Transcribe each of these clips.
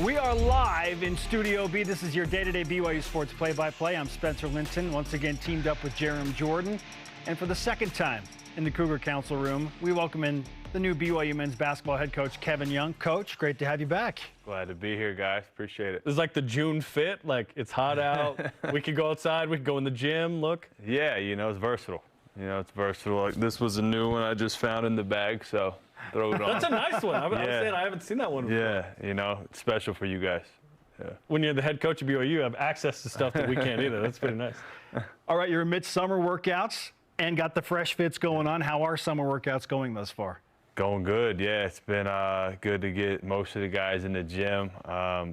We are live in Studio B. This is your day-to-day BYU sports play-by-play. I'm Spencer Linton, once again teamed up with Jarom Jordan. And for the second time in the Cougar Council Room, we welcome in the new BYU men's basketball head coach, Kevin Young. Coach, great to have you back. Glad to be here, guys. Appreciate it. This is like the June fit. Like, it's hot out. We could go outside. We could go in the gym. Look. Yeah, it's versatile. It's versatile. Like, this was a new one I just found in the bag, so throw it on. That's a nice one. I was saying I haven't seen that one before. Yeah, it's special for you guys. Yeah. When you're the head coach of BYU, you have access to stuff that we can't either. That's pretty nice. All right, you're amidst summer workouts and got the fresh fits going on. How are summer workouts going thus far? Going good, yeah. It's been good to get most of the guys in the gym.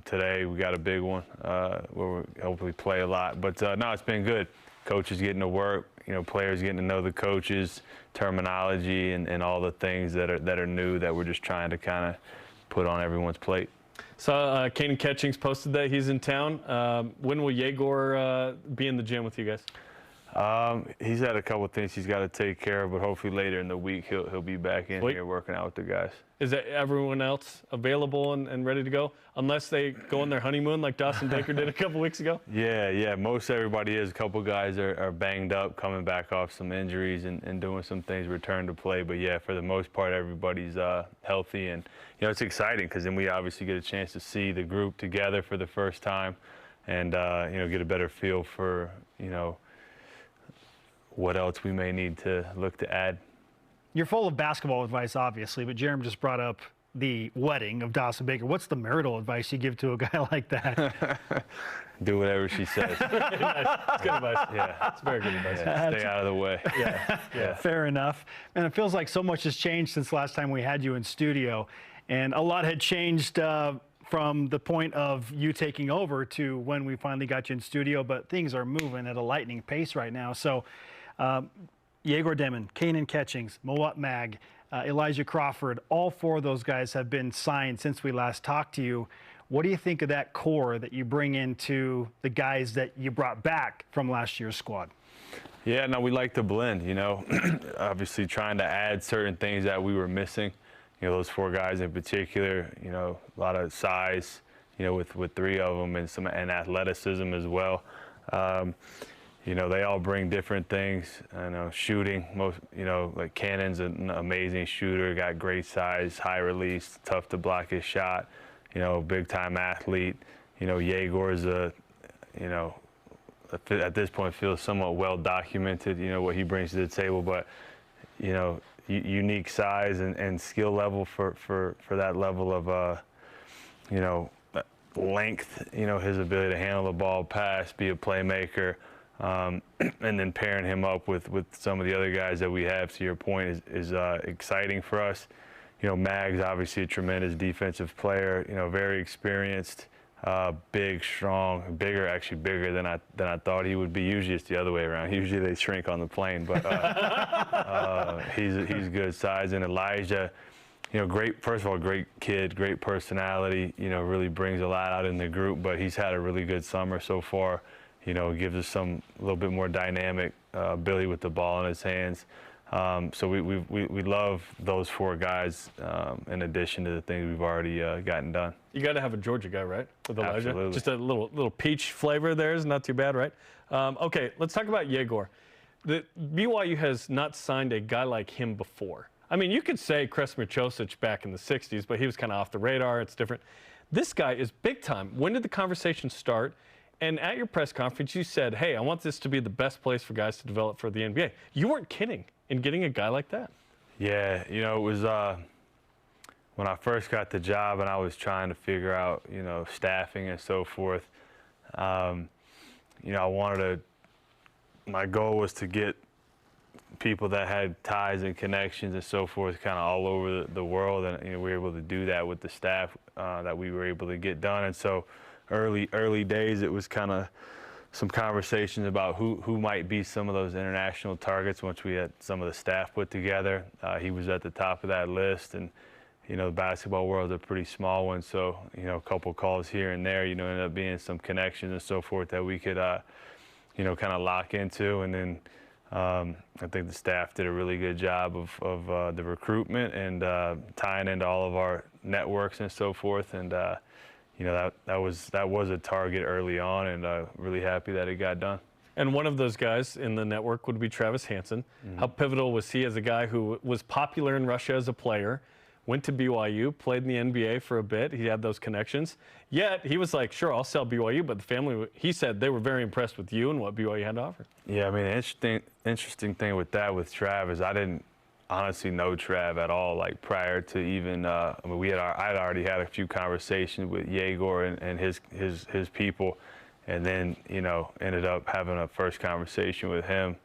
Today we got a big one where we hopefully play a lot. But no, it's been good. Coaches getting to work, players getting to know the coaches, terminology, and all the things that are new that we're just trying to kind of put on everyone's plate. So Kanan Ketchings posted that he's in town. When will Egor be in the gym with you guys? He's had a couple of things he's got to take care of, but hopefully later in the week he'll be back in here working out with the guys. Is that everyone else available and ready to go, unless they go on their honeymoon like Dawson Baker did a couple weeks ago? Yeah. Most everybody is. A couple guys are banged up, coming back off some injuries and doing some things, return to play. But yeah, for the most part, everybody's healthy, and it's exciting because then we obviously get a chance to see the group together for the first time, and get a better feel for what else we may need to look to add. You're full of basketball advice, obviously, but Jarom just brought up the wedding of Dawson Baker. What's the marital advice you give to a guy like that? Do whatever she says. It's good advice. Yeah, it's very good advice. Stay out of the way. Yeah. Fair enough. And it feels like so much has changed since last time we had you in studio, and a lot had changed from the point of you taking over to when we finally got you in studio, but things are moving at a lightning pace right now. So Egor, Demin, Kanan Ketchings, Mowat Mag, Elijah Crawford, all four of those guys have been signed since we last talked to you. What do you think of that core that you bring into the guys that you brought back from last year's squad? Yeah, no, we like to blend, obviously trying to add certain things that we were missing. Those four guys in particular, a lot of size, with three of them, and athleticism as well. They all bring different things. Shooting, like Cannon's an amazing shooter, got great size, high release, tough to block his shot, big time athlete. Egor's at this point feels somewhat well documented, what he brings to the table, but, unique size and skill level for that level of, length, his ability to handle the ball, pass, be a playmaker. And then pairing him up with some of the other guys that we have, to your point, is exciting for us. Mag's obviously a tremendous defensive player, very experienced, big, strong, bigger than I thought he would be. Usually it's the other way around. Usually they shrink on the plane, but he's good size. And Elijah, first of all, great kid, great personality, really brings a lot out in the group, but he's had a really good summer so far. Gives us a little bit more dynamic ability with the ball in his hands. So we love those four guys in addition to the things we've already gotten done. You got to have a Georgia guy, right? With Elijah. Absolutely. Just a little peach flavor there is not too bad, right? Okay, let's talk about Egor. The BYU has not signed a guy like him before. I mean, you could say Kresmir Ćosić back in the 60s, but he was kind of off the radar. It's different. This guy is big time. When did the conversation start? And at your press conference, you said, hey, I want this to be the best place for guys to develop for the NBA. You weren't kidding in getting a guy like that. Yeah, it was when I first got the job and I was trying to figure out, staffing and so forth. My goal was to get people that had ties and connections and so forth kind of all over the world. And, we were able to do that with the staff that we were able to get done. And so early days, it was kind of some conversations about who might be some of those international targets once we had some of the staff put together. He was at the top of that list, and the basketball world is a pretty small one, so a couple calls here and there, ended up being some connections and so forth that we could kind of lock into. And then I think the staff did a really good job of the recruitment and tying into all of our networks and so forth. And that was a target early on, and really happy that it got done. And one of those guys in the network would be Travis Hansen. How pivotal was he as a guy who was popular in Russia as a player, went to BYU, played in the NBA for a bit. He had those connections. Yet he was like, sure, I'll sell BYU, but the family, he said they were very impressed with you and what BYU had to offer. Yeah, I mean, the interesting thing with Trav is I didn't honestly know Trav at all. Like prior to even, I mean, I'd already had a few conversations with Egor and his people. And then, ended up having a first conversation with him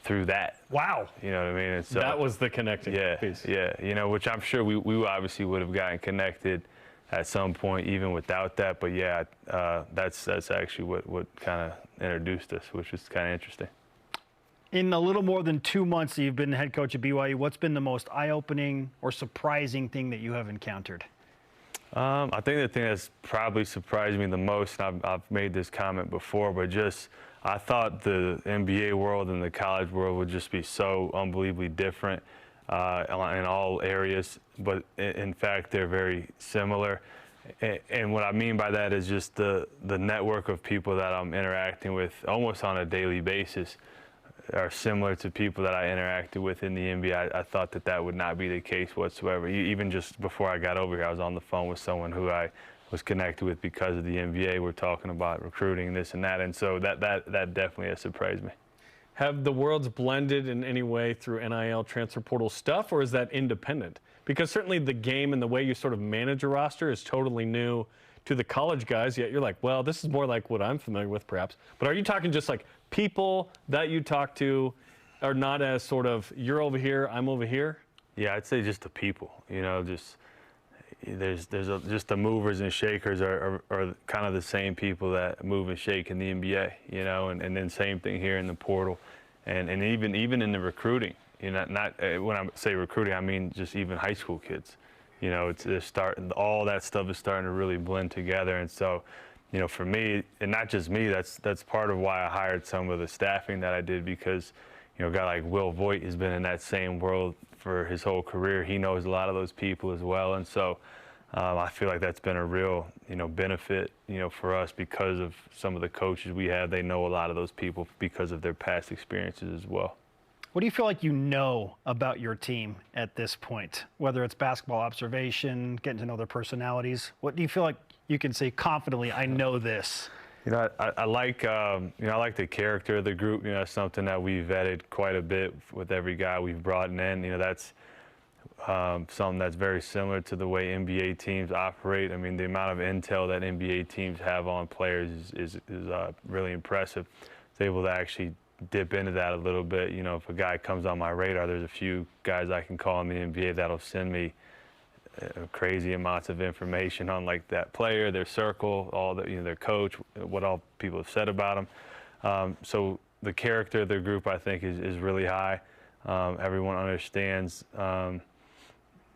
through that. Wow. You know what I mean? And so, That was the connecting piece. Yeah, which I'm sure we obviously would have gotten connected at some point even without that. But yeah, that's actually what kind of introduced us, which is kind of interesting. In a little more than 2 months that you've been the head coach at BYU, what's been the most eye-opening or surprising thing that you have encountered? I think the thing that's probably surprised me the most, and I've made this comment before, but just I thought the NBA world and the college world would just be so unbelievably different in all areas, but in fact they're very similar. And what I mean by that is just the network of people that I'm interacting with almost on a daily basis are similar to people that I interacted with in the NBA. I thought that would not be the case whatsoever. Even just before I got over here, I was on the phone with someone who I was connected with because of the NBA. We're talking about recruiting, this and that, and so that definitely has surprised me. Have the worlds blended in any way through NIL transfer portal stuff, or is that independent? Because certainly the game and the way you sort of manage a roster is totally new to the college guys, yet you're like, well, this is more like what I'm familiar with perhaps. But are you talking just like people that you talk to are not as sort of, you're over here, I'm over here? Yeah, I'd say just the people, just just the movers and shakers are kind of the same people that move and shake in the NBA, and then same thing here in the portal, and even in the recruiting, not when I say recruiting, I mean just even high school kids, all that stuff is starting to really blend together, and so, for me, and not just me, that's part of why I hired some of the staffing that I did, because, a guy like Will Voigt has been in that same world for his whole career. He knows a lot of those people as well, and so I feel like that's been a real, benefit, for us because of some of the coaches we have. They know a lot of those people because of their past experiences as well. What do you feel like you know about your team at this point, whether it's basketball observation, getting to know their personalities? What do you feel like you can say confidently, I know this? I like I like the character of the group. That's something that we've vetted quite a bit with every guy we've brought in. That's something that's very similar to the way NBA teams operate. I mean, the amount of intel that NBA teams have on players is really impressive. It's able to actually dip into that a little bit. If a guy comes on my radar, there's a few guys I can call in the NBA that'll send me crazy amounts of information on like that player, their circle, all the, their coach, what all people have said about them. So the character of the group, I think, is really high. Everyone understands, the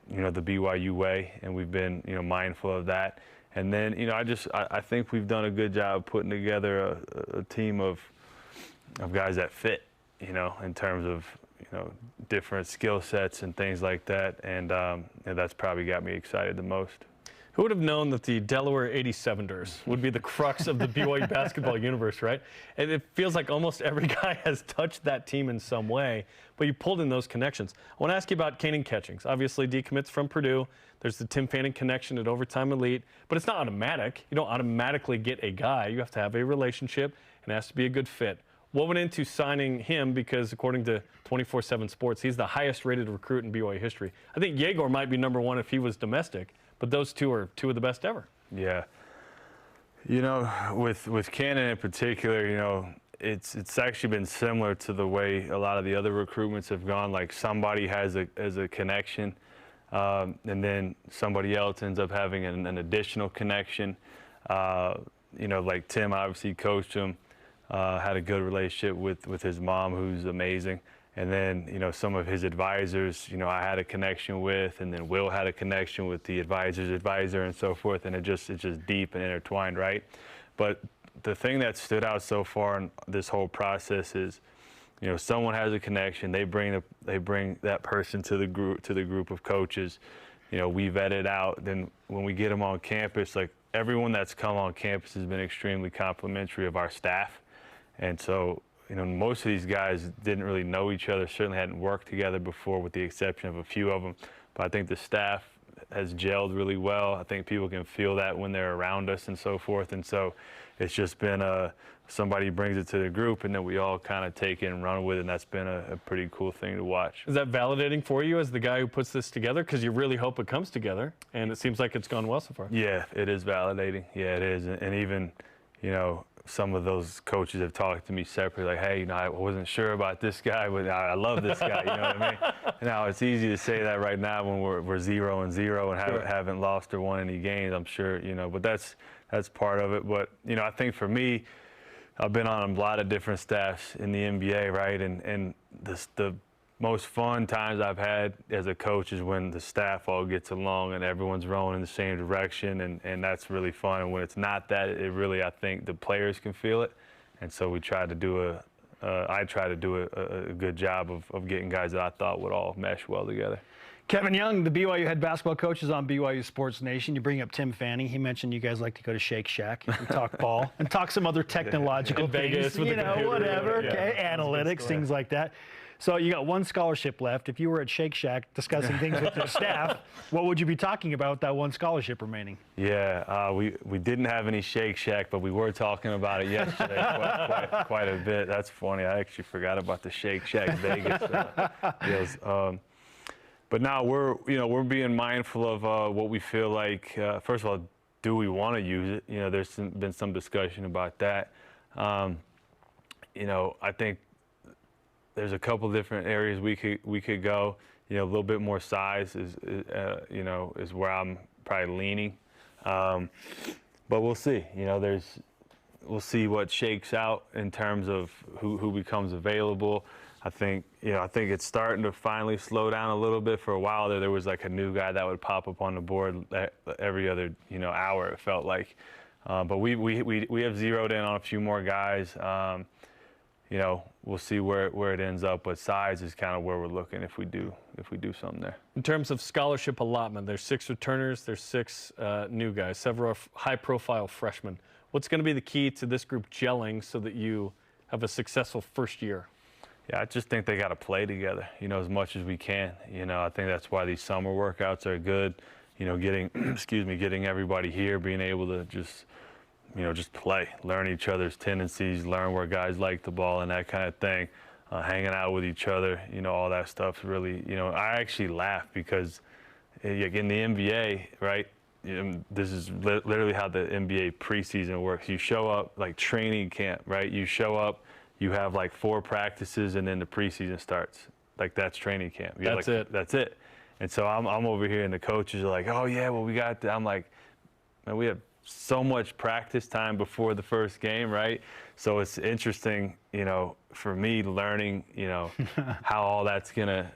BYU way, and we've been, mindful of that. And then, I think we've done a good job putting together a team of guys that fit, in terms of, different skill sets and things like that. And that's probably got me excited the most. Who would have known that the Delaware 87ers would be the crux of the BYU basketball universe, right? And it feels like almost every guy has touched that team in some way, but you pulled in those connections. I want to ask you about Kanan Catchings. Obviously, decommits from Purdue. There's the Tim Fanning connection at Overtime Elite, but it's not automatic. You don't automatically get a guy. You have to have a relationship, and it has to be a good fit. What went into signing him? Because according to 24/7 Sports, he's the highest rated recruit in BYU history. I think Egor might be number one if he was domestic, but those two are two of the best ever. Yeah. With Kanan in particular, it's actually been similar to the way a lot of the other recruitments have gone. Like somebody has a connection, and then somebody else ends up having an additional connection. Like Tim obviously coached him. Had a good relationship with his mom, who's amazing. And then, some of his advisors, I had a connection with, and then Will had a connection with the advisor's advisor and so forth. And it's just deep and intertwined, right? But the thing that stood out so far in this whole process is, someone has a connection. They bring that person to the group of coaches. We vet it out. Then when we get them on campus, like everyone that's come on campus has been extremely complimentary of our staff. And so, most of these guys didn't really know each other, certainly hadn't worked together before with the exception of a few of them. But I think the staff has gelled really well. I think people can feel that when they're around us and so forth. And so it's just been somebody brings it to the group and then we all kind of take it and run with it. And that's been a pretty cool thing to watch. Is that validating for you as the guy who puts this together? Because you really hope it comes together, and it seems like it's gone well so far. Yeah, it is validating. Yeah, it is. And even, some of those coaches have talked to me separately, like, hey, I wasn't sure about this guy, but I love this guy, you know what I mean? Now, it's easy to say that right now when we're 0-0 and haven't lost or won any games, I'm sure, but that's part of it. But, I think for me, I've been on a lot of different staffs in the NBA, right? And the most fun times I've had as a coach is when the staff all gets along and everyone's rowing in the same direction, and that's really fun. And when it's not that, it really, I think the players can feel it. And so I try to do a good job of getting guys that I thought would all mesh well together. Kevin Young, the BYU head basketball coach, is on BYU Sports Nation. You bring up Tim Fanning. He mentioned you guys like to go to Shake Shack and talk ball and talk some other technological Vegas things, with the computer, whatever, yeah. okay, analytics, things like that. So you got one scholarship left. If you were at Shake Shack discussing things with your staff, what would you be talking about with that one scholarship remaining? Yeah, we didn't have any Shake Shack, but we were talking about it yesterday quite a bit. That's funny. I actually forgot about the Shake Shack Vegas deals. But now we're being mindful of what we feel like. First of all, do we want to use it? There's been some discussion about that. I think there's a couple different areas we could go. A little bit more size is where I'm probably leaning. But we'll see. We'll see what shakes out in terms of who becomes available. I think it's starting to finally slow down a little bit. For a while there was like a new guy that would pop up on the board every other hour, it felt like. But we have zeroed in on a few more guys. We'll see where it ends up, but size is kind of where we're looking if we do something there. In terms of scholarship allotment, there's 6 returners, there's 6 new guys, several high-profile freshmen. What's going to be the key to this group gelling so that you have a successful first year? Yeah, I just think they got to play together, as much as we can. I think that's why these summer workouts are good. Getting everybody here, being able to just play, learn each other's tendencies, learn where guys like the ball and that kind of thing. Hanging out with each other, all that stuff's really, I actually laugh because in the NBA, right, this is literally how the NBA preseason works. You show up like training camp, right? You show up, you have like 4 practices, and then the preseason starts. Like that's training camp. That's it. That's it. And so I'm over here, and the coaches are like, "Oh yeah, well we got." I'm like, "Man, we have so much practice time before the first game, right?" So it's interesting, for me learning, how all that's gonna,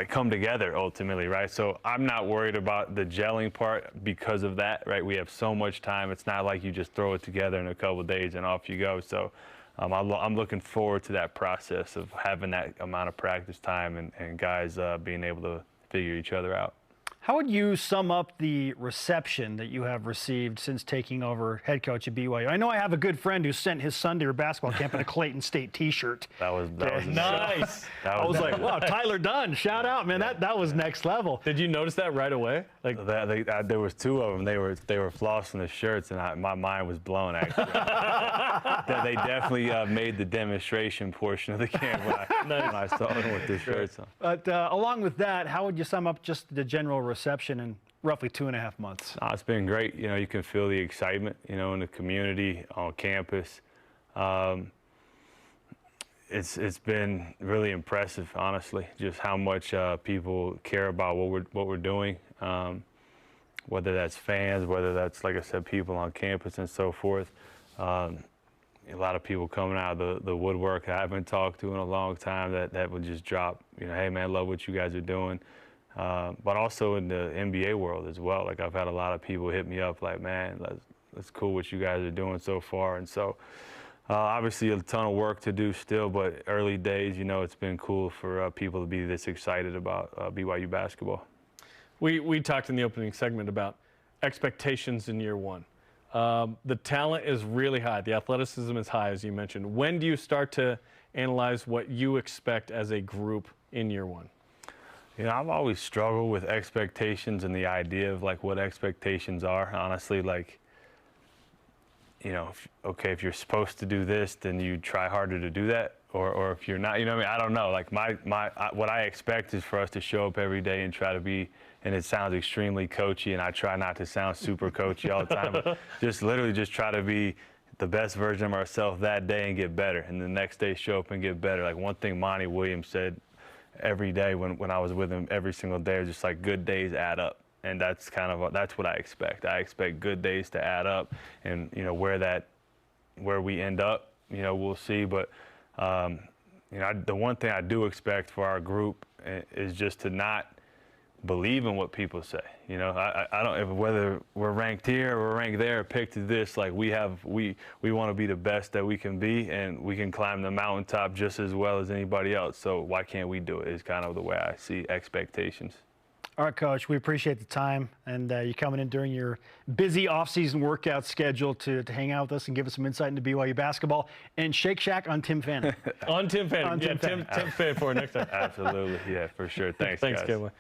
come together ultimately, right? So I'm not worried about the gelling part because of that, right? We have so much time. It's not like you just throw it together in a couple of days and off you go. So I'm looking forward to that process of having that amount of practice time and guys being able to figure each other out. How would you sum up the reception that you have received since taking over head coach at BYU? I know I have a good friend who sent his son to your basketball camp in a Clayton State T-shirt. That was nice. I was like, wow, Tyler Dunn, shout out, man. That was next level. Did you notice that right away? Like there was 2 of them. They were flossing the shirts, and my mind was blown. Actually, they definitely made the demonstration portion of the camp when I saw them with the shirts on. But along with that, how would you sum up just the general reception in roughly 2.5 months? It's been great. You can feel the excitement, in the community, on campus. It's been really impressive, honestly, just how much people care about what we're doing, whether that's fans, whether that's, like I said, people on campus and so forth. A lot of people coming out of the woodwork I haven't talked to in a long time that would just drop, hey man, love what you guys are doing. But also in the NBA world as well. Like I've had a lot of people hit me up like, man, that's cool what you guys are doing so far. And so obviously a ton of work to do still, but early days, it's been cool for people to be this excited about BYU basketball. We talked in the opening segment about expectations in year one. The talent is really high. The athleticism is high, as you mentioned. When do you start to analyze what you expect as a group in year one? You know, I've always struggled with expectations and the idea of like what expectations are. Honestly, like, you know, if you're supposed to do this, then you try harder to do that. Or if you're not, you know what I mean? I don't know. Like what I expect is for us to show up every day and try to be, and it sounds extremely coachy, and I try not to sound super coachy all the time, but just literally just try to be the best version of ourselves that day and get better. And the next day show up and get better. Like one thing Monty Williams said every day when I was with him every single day was just like good days add up. And that's that's what I expect. I expect good days to add up, and you know where we end up, you know, we'll see. But you know, the one thing I do expect for our group is just to not believe in what people say. You know, I don't, whether we're ranked here or we're ranked there, or picked this, like we want to be the best that we can be, and we can climb the mountaintop just as well as anybody else. So why can't we do it? Is kind of the way I see expectations. All right, Coach, we appreciate the time and you coming in during your busy off-season workout schedule to hang out with us and give us some insight into BYU basketball and Shake Shack on Tim Fanning. On Tim Fanning. On yeah, Tim Fanning. Tim Fanning for next time. Absolutely, yeah, for sure. Thanks, Thanks, guys. Kevin.